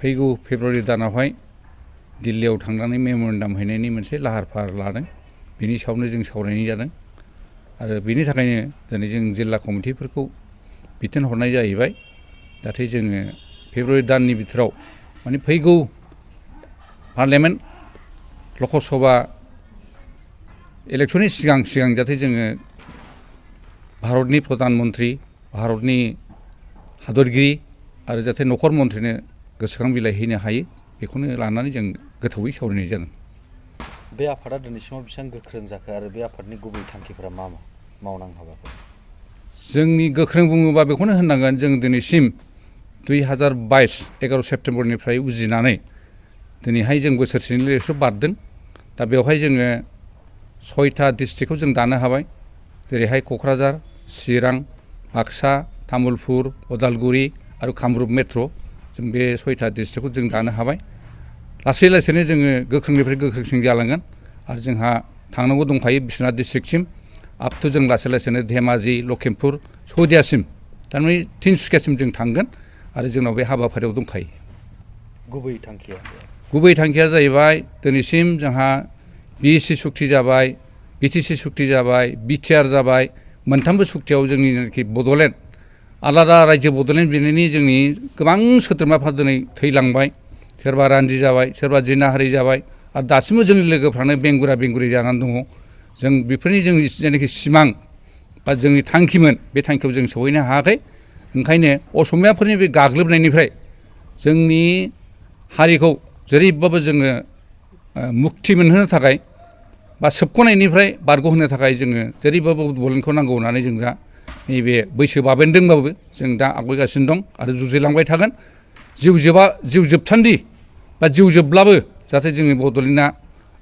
फैगौ फेब्रुवारि दानावहाय दिल्लीयाव थांनानै मेम'रेन्डाम हैनायनि मोनसे लाहार फाहार लादों बेनि सायावनो जों सावरायनाय जादों आरो बेनि थाखायनो दिनै जों जिल्ला कमिटिफोरखौ बिथोन हरनाय जाहैबाय जाहाथे जोङो फेब्रुवारि दाननि बिथोराव माने फैगौ पार्लियामेन्ट लकसभा इलेक्सननि सिगां जाहाथे जोङो भारतनि प्रधान मन्त्रि भारतनि हादरगिरि आरो जाहाथे नखर मन्थ्रिनो गोसोखां बिलाइ हैनो हायो बेखौनो लानानै जों गोथौयै सावरायनाय जादों। बे आफादा दिनैसिमाव बेसेबां गोख्रों जाखो आरो बे आफादनि गुबै थांखिफोरा मा मावनां हाबाफोर? जोंनि गोख्रों बुङोबा बेखौनो होननांगोन जों दिनैसिम 2022 सेप्तेम्बरनिफ्राय उजिनानै दिनैहाय जों बोसोरसेनि लिस्ट बारदों दा बेवहाय जोङो 6टा डिस्ट्रिक्टखौ जों दानो हाबाय जेरैहाय क'क्राझार चिरां बाक्सा तामुलपुर उदालगुरि आरो कामरुप मेट्र' जों बे 6टा डिस्ट्रिक्टखौ जों दानो हाबाय लासै लासैनो जोङो गोख्रोंनिफ्राय गोख्रोंसिन जालांगोन आरो जोंहा थांनांगौ दंखायो बिश्वनाथ डिस्ट्रिक्टसिम आपटु जों लासै लासैनो धेमाजि लखिमपुर सौदियासिम थारमाने तिनसुकियासिम जों थांगोन आरो जोंनाव बे हाबाफारियाव दंखायो। गुबै थांखिया जाहैबाय दिनैसिम जोंहा बिएसि सुक्ति जाबाय बिटिसि सुक्ति जाबाय बिटिआर जाबाय मोनथामबो सुक्तियाव जोंनि जेनाखि बड'लेण्ड आलादा रायजो बड'लेण्ड बिनायनि जोंनि गोबां सोद्रोमाफ्रा दिनै थैलांबाय सोरबा रान्दि जाबाय सोरबा जिनाहारि जाबाय आरो दासिमबो जोंनि लोगोफ्रानो बेंगुरा जानानै दङ जों बेफोरनि जोंनि जेनाखि सिमां बा जोंनि थांखिमोन बे थांखियाव जों सहैनो हायाखै ओंखायनो असमियाफोरनि बे गाग्लोबनायनिफ्राय जोंनि हारिखौ जेरैबाबो जोङो मुक्ति मोनहोनो थाखाय बा सोबख'नायनिफ्राय बारग'होनो थाखाय जोङो जेरैबाबो बड'लेण्डखौ नांगौ होननानै जों दा नैबे बैसो बाबेनदोंबाबो जों दा आवगायगासिनो दं आरो जुजिलांबाय थागोन जिउ जोबसान्दि बा जिउ जोबब्लाबो जाहाथे जोंनि बड'लेण्डआ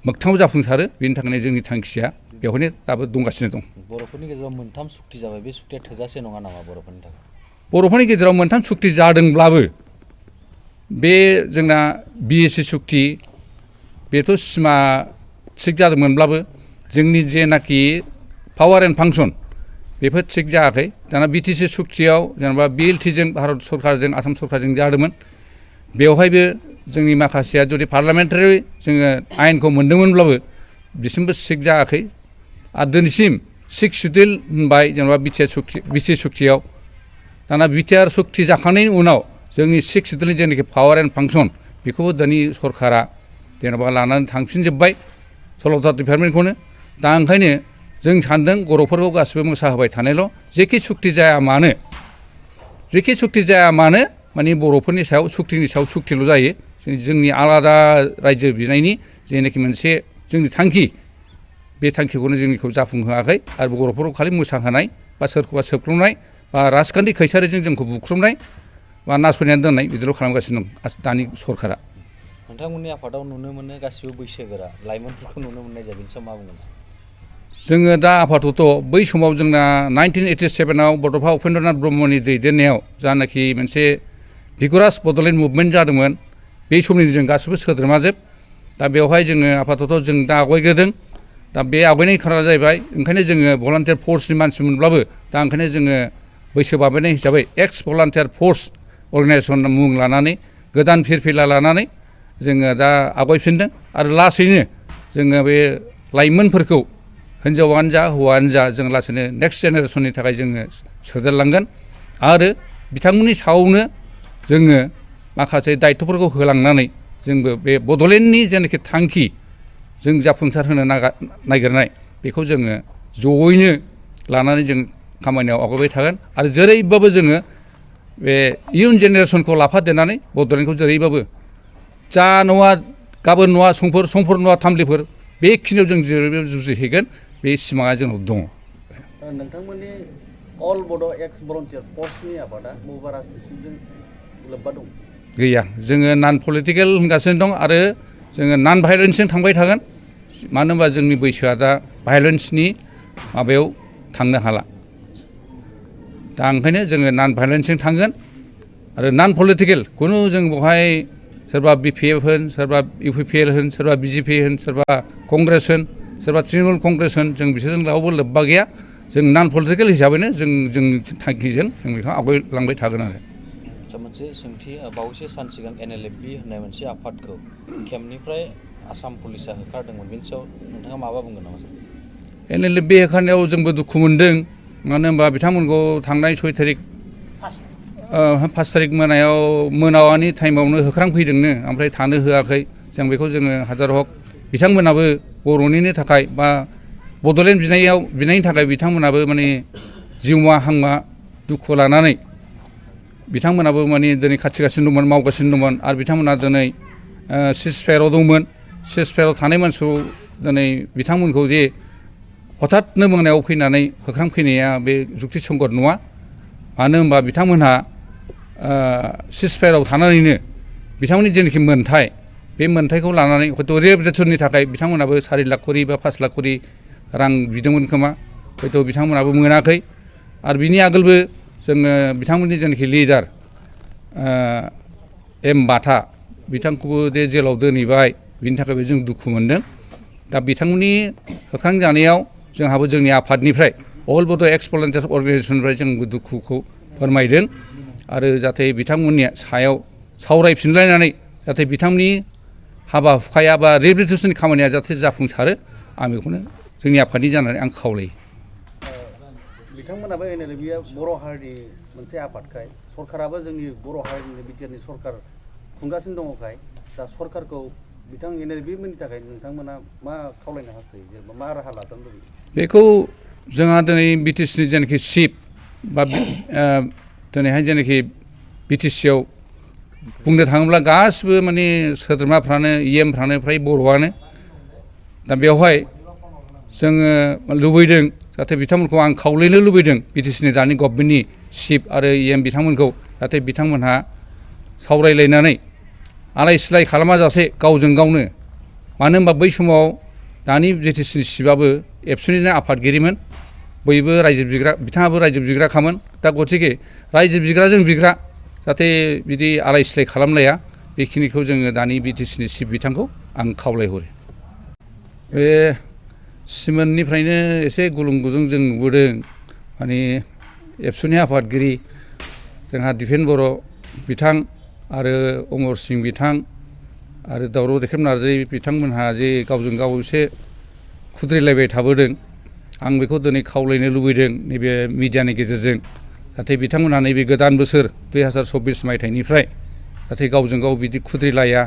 मोगथाङाव जाफुंसारो बेनि थाखायनो जोंनि थांखिया बेवहायनो दाबो दंगासिनो दं। बर'फोरनि गेजेराव मोनथाम सुक्ति जाबाय बे सुक्तिया थोजासे नङा नामा बर'फोरनि थाखाय? बर'फोरनि गेजेराव मोनथाम सुक्ति जादोंब्लाबो बे जोंना बिएसि सुक्ति बेथ' सिमा थिग जादोंमोनब्लाबो जोंनि जेनाखि पावार एन्ड फांसन बेफोर थिग जायाखै दाना बिटिसि सुक्तियाव जेनेबा बिएलटिजों भारत सरकारजों आसाम सरकारजों जादोंमोन बेवहायबो जोंनि माखासेया जुदि पार्लामेन्टारि जोङो आयेनखौ मोनदोंमोनब्लाबो बिसिमबो थिग जायाखै आरो दिनैसिम 6 सिडिउल होनबाय जेनेबा बिटिसि सुक्तियाव दाना बिटिआर सुक्ति जाखांनायनि उनाव जोंनि 6 सिडिउलनि जेनाखि पावार एन्ड फांसन बेखौबो दानि सरकारा जेनेबा लानानै थांफिनजोब्बाय 16टा डिपार्टमेन्टखौनो दा ओंखायनो जों सानदों बर'फोरखौ गासिबो मोसाहोबाय थानायल' जेखि सुक्ति जाया मानो माने बर'फोरनि सायाव सुक्तिनि सायाव सुक्तिल' जायो जोंनि आलादा रायजो बिनायनि जेनाखि मोनसे जोंनि थांखि बे थांखिखौनो जोंनिखौ जाफुंहोआखै आरो बर'फोरखौ खालि मोसाहोनाय बा सोरखौबा सोबख्लंनाय बा राजखान्थि खैसारिजों जोंखौ बुख्रुबनाय बा नासयनानै दोननाय बिदिल' खालामगासिनो दं दानि सरकारा। नोंथांमोननि आफादाव नुनो मोनो गासिबो बैसोगोरा लाइमोनफोरखौ नुनो मोननाय जायो बेनि सायाव मा बुंगोन? जोङो दा आफादथ' बै समाव जोंना 1987आव बड'फा उपेन्द्रनाथ ब्रह्मनि दैदेननायाव जानाखि मोनसे भिगरास बड'लेण्ड मुभमेन्ट जादोंमोन बे समनि जों गासिबो सोद्रोमाजोब दा बेवहाय जोङो आफादथ' जों दा आवगायग्रोदों दा बे आवगायनायनि खारना जाहैबाय ओंखायनो जोङो भलान्टियार फर्सनि मानसि मोनब्लाबो दा ओंखायनो जोङो बैसो बाबेनाय हिसाबै एक्स भलान्टियार फर्स अर्गानाइजेसन मुं लानानै गोदान फिरफिला लानानै जोङो दा आवगायफिनदों आरो लासैनो जोङो बे लाइमोनफोरखौ हिन्जावानो जा हौवायानो जा जों लासैनो नेक्स्ट जेनेरेसननि थाखाय जोङो सोदेरलांगोन आरो बिथांमोननि सायावनो जोङो माखासे दायित्वफोरखौ होलांनानै जोंबो बे बड'लेण्डनि जेनाखि थांखि जों जाफुंसार होनो नागिरनाय बेखौ जोङो जयैनो लानानै जों खामानियाव आवगायबाय थागोन आरो जेरैबाबो जोङो बे इयुन जेनेरेसनखौ लाफादेरनानै बड'लेण्डखौ जेरैबाबो जा नङा गाबोन नङा समफोर नङा थामलिफोर बेखिनियाव जों जेरैबाबो जुजिहैगोन बे सिमाङा जोंनाव दङ। नोंथांमोननि अल बड' एक्स भलन्टियार फर्सनि आफादा बबेबा राजनितिजों लोब्बा दं? गैया जोङो नन पलिटिकेल होनगासिनो दं आरो जोङो नन भायलेन्सजों थांबाय थागोन मानो होनबा जोंनि बैसोआ दा भायलेन्सनि माबायाव थांनो हाला दा ओंखायनो जोङो नन भायलेन्सजों थांगोन आरो नन पलिटिकेल खुनु जों बेवहाय सोरबा बिपिएफ होन सोरबा इउपिपिएल होन सोरबा बिजेपि होन सोरबा कंग्रेस होन सोरबा तृणमूल कंग्रेस होन जों बिसोरजों रावबो लोब्बा गैया जों नन पलिटिकेल हिसाबैनो जोंनि थांखिजों जों बेखौ आवगायलांबाय थागोन आरो। मोनसे सोंथि बावैसो सान सिगां NLFB होननाय मोनसे आफादखौ केम्पनिफ्राय आसाम पुलिसा होखारदोंमोन बेनि सायाव नोंथाङा माबा बुंगोन नामा? NLFB होखारनायाव जोंबो दुखु मोनदों मानो होनबा बिथांमोनखौ थांनाय 6 थारिख 5 थारिख मोनानि टाइमावनो होख्रांफैदोंनो ओमफ्राय थानो होआखै जों बेखौ जोङो हाजार हक बिथांमोनाबो बर'निनो थाखाय बा बड'लेण्ड बिनायनि थाखाय बिथांमोनाबो माने जिउमा हांमा दुखु लानानै बिथांमोनाबो माने दिनै खाथिगासिनो दंमोन मावगासिनो दंमोन आरो बिथांमोना दिनै सिजफायाराव दंमोन सिजफायाराव थानाय मानसिखौ दिनै बिथांमोनखौ जे हथातनो मोनायाव फैनानै होख्रांफैनाया बे जुक्ति संगत नङा मानो होनबा बिथांमोनहा सिजफायाराव थानानैनो बिथांमोननि जेनाखि मोन्थाय बे मोन्थायखौ लानानै हयथ' रिहेबिलिटेसननि थाखाय बिथांमोनाबो 4 लाख करि बा 5 लाख करि रां बिदोंमोन खोमा हयथ' बिथांमोनाबो मोनाखै आरो बिनि आगोलबो जोङो बिथांमोननि जेनाखि लिडार एम बाथा बिथांखौबो दे जेलाव दोनहैबाय बिनि थाखायबो जों दुखु मोनदों दा बिथांमोननि होखारजानायाव जोंहाबो जोंनि आफादनिफ्राय अल बड' एक्स भलुन्टियार्स अर्गानाइजेसननिफ्राय जोंबो दुखुखौ फोरमायदों आरो जाहाथे बिथांमोननि सायाव सावरायफिनलायनानै जाहाथे बिथांमोननि हाबा हुखाया बा रिहेबिलिटेसननि खामानिया जाहाथे जाफुंसारो आं बेखौनो जोंनि आफादनि जानानै आं खावलायो। बिथांमोनाबो NLFBआ बर' हारिनि मोनसे आफादखाय सरकाराबो जोंनि बर' हारिनि बिटिआरनि सरकार खुंगासिनो दङखाय दा सरकारखौ बिथां NLFBनि थाखाय नोंथांमोना मा खावलायनो हास्थायो जेनेबा मा राहा लाजानो लुबैयो? बेखौ जोंहा दिनै BTCनि जेनाखि चिफ बा दिनैहाय जेनाखि BTCआव बुंनो थाङोब्ला गासिबो माने सोद्रोमाफ्रानो EMफ्रानो फ्राय बर'आनो दा बेवहाय जोङो लुबैदों जाहाथे बिथांमोनखौ आं खावलायनो लुबैदों BTCनि दानि गभर्नमेन्टनि चिफ आरो EM बिथांमोनखौ जाहाथे बिथांमोनहा सावरायलायनानै आलाय सिलाय खालामाजासे गावजों गावनो मानो होनबा बै समाव दानि BTCनि चिफआबो एबसुनिनो आफादगिरिमोन बयबो रायजो बिग्रा बिथाङाबो रायजो बिग्राखामोन दा गतिके रायजो बिग्राजों बिग्रा जाहाथे बिदि आलाय सिलाय खालामलाया बेखिनिखौ जोङो दानि BTCनि चिफ बिथांखौ आं खावलायहरो। बे सिमोननिफ्रायनो एसे गुलुं गुजुं जों नुबोदों माने एबसुनि आफादगिरि जोंहा दिपेन बर' बिथां आरो अमर सिं बिथां आरो दावराव देखेब नार्जारि बिथांमोनहा जे गावजों गाव एसे खुद्रिलायबाय थाबोदों आं बेखौ दिनै खावलायनो लुबैदों नैबे मिडियानि गेजेरजों जाहाथे बिथांमोनहा नैबे गोदान बोसोर 2024 मायथाइनिफ्राय जाहाथे गावजों गाव बिदि खुद्रिलाया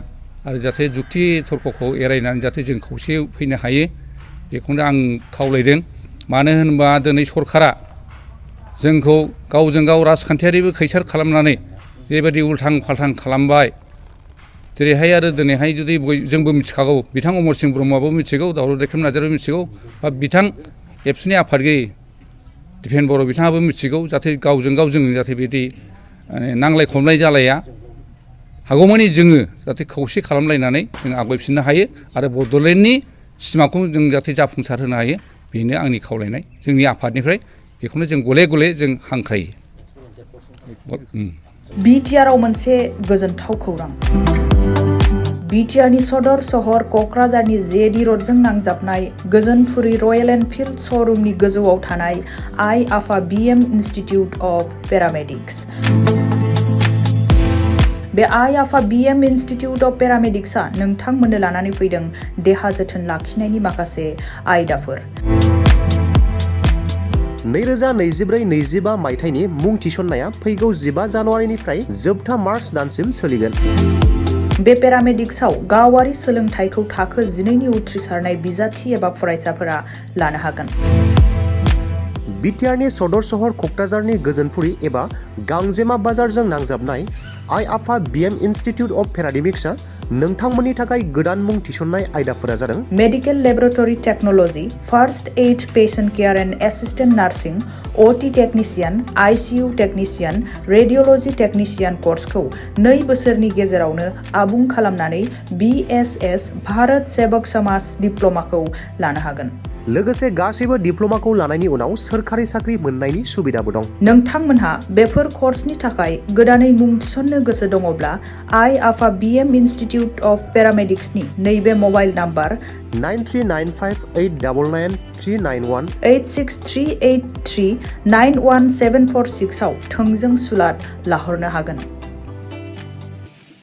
आरो जाहाथे जुक्ति तर्कखौ एरायनानै जाहाथे जों खौसे फैनो हायो बेखौनो आं खावलायदों मानो होनोबा दिनै सरकारा जोंखौ गावजों गाव राजखान्थियारिबो खैसार खालामनानै बेबायदि उल्थां फाल्थां खालामबाय जेरैहाय आरो दिनैहाय जुदि जोंबो मिथिखागौ बिथां अमर सिं ब्रह्मआबो मिथिगौ दावराव देखेब नार्जारिआबो मिथिगौ बा बिथां एबसुनि आफादगिरि दिपेन बर' बिथाङाबो मिथिगौ जाहाथे गावजों गाव जोङो जाहाथे बिदि नांलाय खमलाय जालाया हागौमानि जोङो जाहाथे खौसे खालामलायनानै जों आवगायफिननो हायो आरो बड'लेण्डनि सिमाखौ जों जाहाथे जाफुंसार होनो हायो बेनो आंनि खावलायनाय जोंनि आफादनिफ्राय बेखौनो जों गले गले जों हांख्रायो। बिटिआरआव मोनसे गोजोनथाव खौरां बिटिआरनि सदर सहर क'क्राझारनि जेडि रडजों नांजाबनाय गोजोनपुरी रयेल एनफिल्ड श'रुमनि गोजौआव थानाय आइ आफा BM इन्स्टिटिउट अफ पेरामेडिक्स बे आइ आफा BM इन्स्टिटिउट अफ पेरामेडिक्सआ नोंथांमोननो लानानै फैदों देहा जोथोन लाखिनायनि माखासे आयदाफोर 2024-25 मायथाइनि मुं थिसननाया फैगौ 15 जानुवारिनिफ्राय जोबथा मार्च दानसिम सोलिगोन। बे पेरामेडिक्सआव गावारि सोलोंथाइखौ थाखो 12नि उथ्रिसारनाय बिजाथि एबा फरायसाफोरा लानो हागोन। बिटिआरनि सदर सहर क'क्राझारनि गोजोनपुरी एबा गांजेमा बाजारजों नांजाबनाय आइ आफा BM इन्स्टिटिउट अफ पेरामेडिक्सआ नोंथांमोननि थाखाय गोदान मुं थिसननाय आयदाफोरा जादों medical laboratory technology, first aid patient care and assistant nursing, OT technician, ICU technician, radiology technician कर्सखौ 2 बोसोरनि गेजेरावनो आबुं खालामनानै BSS भारत सेवक समाज डिप्ल'माखौ लानो हागोन। लोगोसे गासैबो डिप्ल'माखौ लानायनि उनाव सोरखारि साख्रि मोननायनि सुबिदाबो दं। नोंथांमोनहा बेफोर कर्सनि थाखाय गोदानै मुं थिसननो गोसो दङब्ला आइ आफा BM इन्स्टिटिउट अफ पेरामेडिक्सनि नैबे मबाइल नाम्बार 9395899391 86383914746 आव थोंजों सुलाद लाहरनो हागोन।